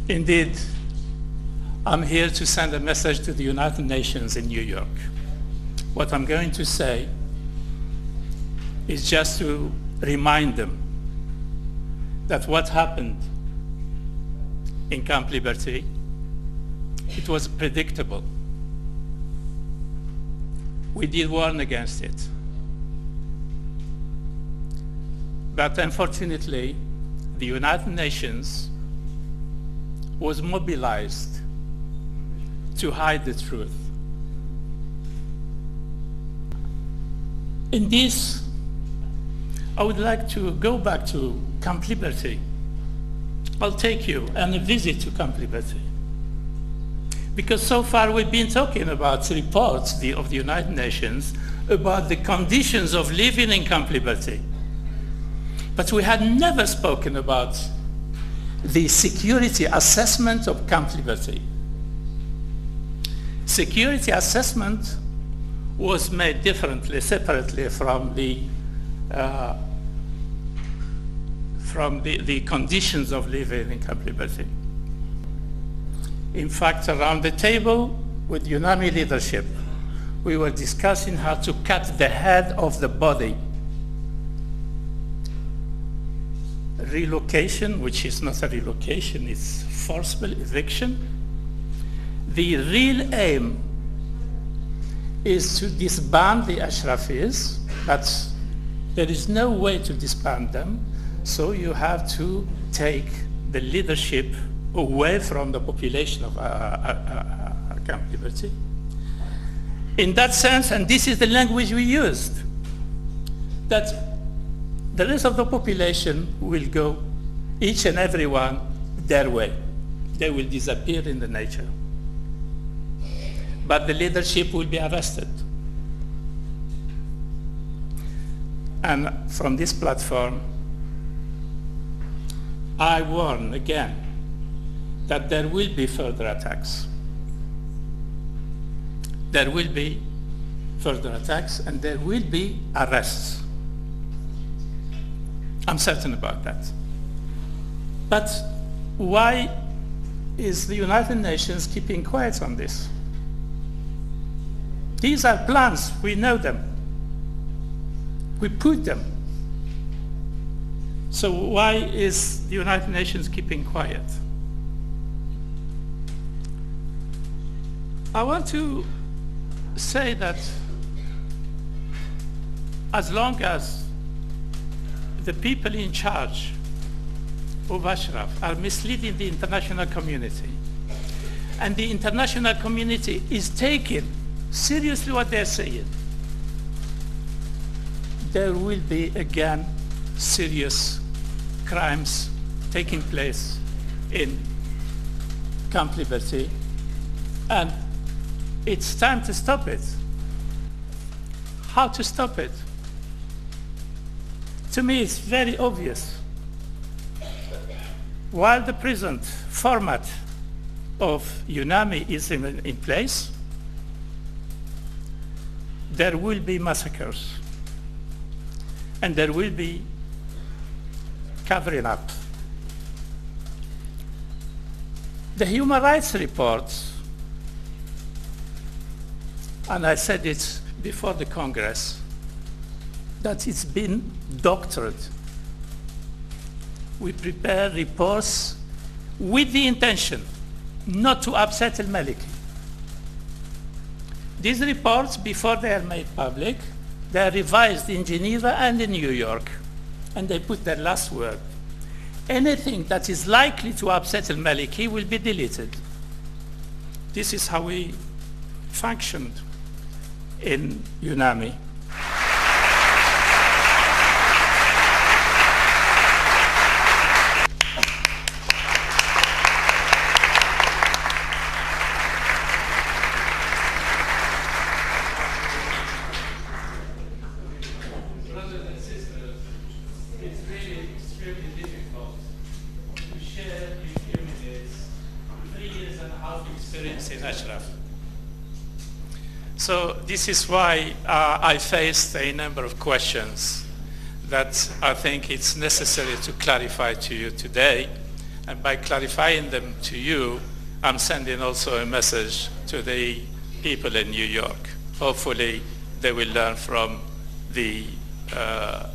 Indeed, I'm here to send a message to the United Nations in New York. What I'm going to say is just to remind them that what happened in Camp Liberty, it was predictable. We did warn against it. But unfortunately, the United Nations was mobilized to hide the truth. In this, I would like to go back to Camp Liberty. I'll take you on a visit to Camp Liberty. Because so far we've been talking about reports of the United Nations about the conditions of living in Camp Liberty. But we had never spoken about the security assessment of Camp Liberty. Security assessment was made differently, separately from the conditions of living in Camp Liberty. In fact, around the table with UNAMI leadership, we were discussing how to cut the head of the body. Relocation, which is not a relocation, it's forcible eviction. The real aim is to disband the Ashrafis, but there is no way to disband them, so you have to take the leadership away from the population of Camp Liberty. In that sense, and this is the language we used, that the rest of the population will go, each and every one, their way. They will disappear in the nature. But the leadership will be arrested. And from this platform, I warn again that there will be further attacks. There will be further attacks and there will be arrests. I'm certain about that. But why is the United Nations keeping quiet on this? These are plans, we know them. We put them. So why is the United Nations keeping quiet? I want to say that as long as the people in charge of Ashraf are misleading the international community, and the international community is taking seriously what they're saying, there will be again serious crimes taking place in Camp Liberty, and it's time to stop it. How to stop it? To me, it's very obvious. While the present format of UNAMI is in place, there will be massacres and there will be covering up. The human rights reports, and I said it before the Congress, that it's been doctored. We prepare reports with the intention not to upset al-Maliki. These reports, before they are made public, they are revised in Geneva and in New York, and they put their last word. Anything that is likely to upset al-Maliki will be deleted. This is how we functioned in UNAMI. So this is why I faced a number of questions that I think it's necessary to clarify to you today, And by clarifying them to you, I'm sending also a message to the people in New York. Hopefully, they will learn from the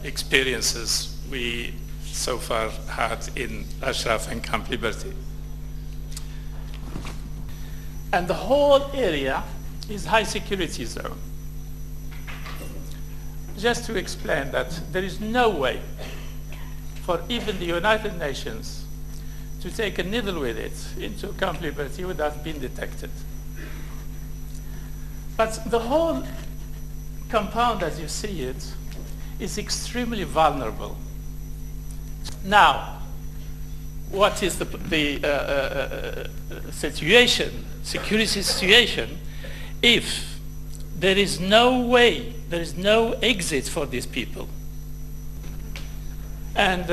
experiences we so far had in Ashraf and Camp Liberty. And the whole area is high security zone. Just to explain that there is no way for even the United Nations to take a needle with it into Camp Liberty without being detected. But the whole compound, as you see it, is extremely vulnerable. Now, what is the situation, security situation, if there is no way, there is no exit for these people? And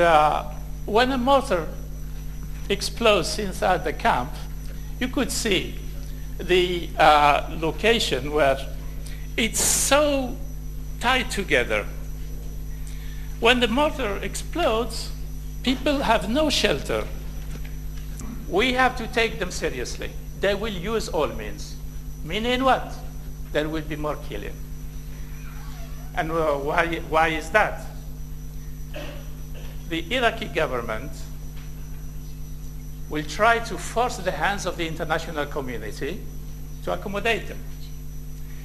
when a mortar explodes inside the camp, you could see the location where it's so tied together. When the mortar explodes, people have no shelter. We have to take them seriously. They will use all means. Meaning what? There will be more killing. And why is that? The Iraqi government will try to force the hands of the international community to accommodate them.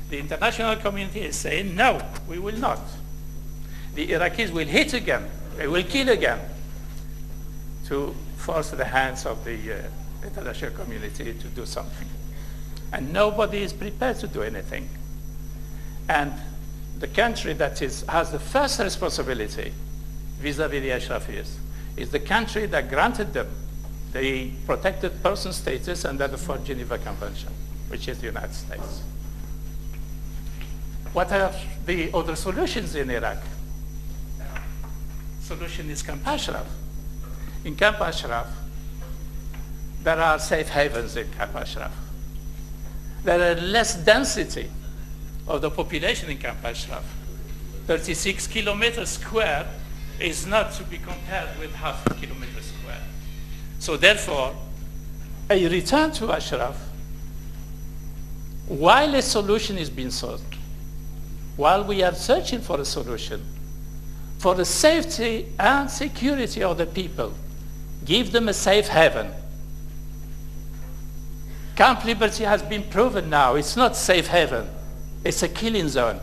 The international community is saying, no, we will not. The Iraqis will hit again, they will kill again, to force the hands of the international community to do something. And nobody is prepared to do anything. And the country that has the first responsibility vis-à-vis the Ashrafis is the country that granted them the protected person status under the Fourth Geneva Convention, which is the United States. What are the other solutions in Iraq? Solution is Camp Ashraf. In Camp Ashraf, there are safe havens in Camp Ashraf. There are less density of the population in Camp Ashraf. 36 kilometers square is not to be compared with half a kilometer square. So therefore, a return to Ashraf, while a solution is being sought, while we are searching for a solution, for the safety and security of the people, give them a safe haven. Camp Liberty has been proven now, it's not safe haven, it's a killing zone.